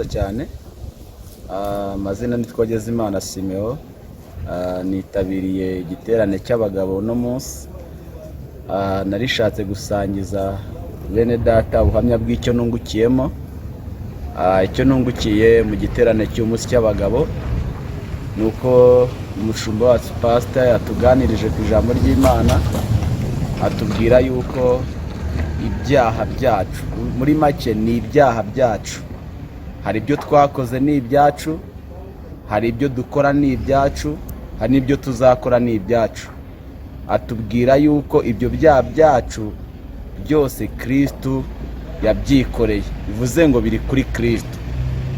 murakoze cyane. Amazina ni Twagezimana Simeo. Nitabiriye igiterane cy'abagabo no munsi. Narishatse gusangiza bene data ubuhamya bw'icyo nungukiyemo. Icyo nungukiye mu giterane cy'umunsi cy'abagabo nuko umushumba wacu pastor yatuganirije ku ijambo ry'Imana, atubwira yuko ibyaha byacu muri make ni ibyaha byacu. Hari ibyo twakoze ni ibyacu, hari ibyo dukora ni ibyacu, hari n'ibyo tuzakora ni ibyacu. Atubwira yuko ibyo byaha byacu byose Kristo yabyikoreye, bivuze ngo biri kuri Kristo.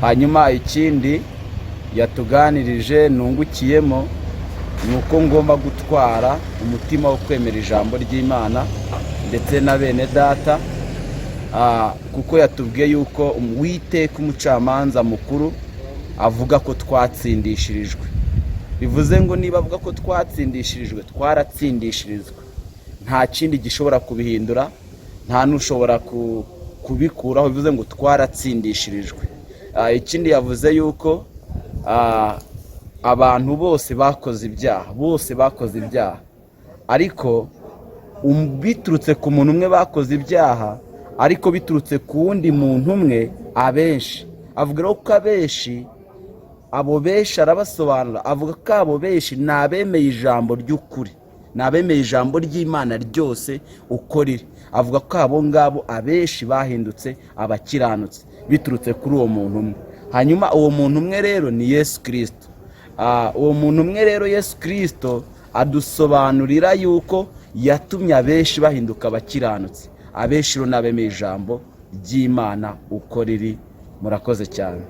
Hanyuma ikindi yatuganirije nungukiyemo nuko ngomba gutwara umutima wo kwemera ijambo ry'Imana ndetse na bene data, kuko yatubwiye yuko Uwiteka umucamanza mukuru avuga ko twatsindishirijwe. Bivuze ngo niba avuga ko twatsindishirijwe, twaratsindishirizwe. Nta kindi gishobora kubihindura, nta nushobora kubikuraho. Bivuze ngo twaratsindishirijwe. Ikindi yavuze yuko abantu bose bakoze ibyaha, ariko biturutse ku muntu umwe bakoze ibyaha, ariko biturutse ku wundi muntu umwe abenshi. Avuga ko abenshi, abo benshi arabasobanura, avuga ko abo benshi ni abemeye ijambo ry'ukuri, ni abemeye ijambo ry'Imana ryose uko riri. Avuga ko abo ngabo abenshi bahindutse abakiranutse biturutse kuri uwo muntu umwe. Hanyuma uwo muntu umwe rero ni Yesu Kristo. Uwo muntu umwe rero Yesu Kristo adusobanurira yuko yatumye abenshi bahinduka abakiranutse. Abenshi rero n'abemeye ijambo ry'Imana uko riri. Murakoze cyane.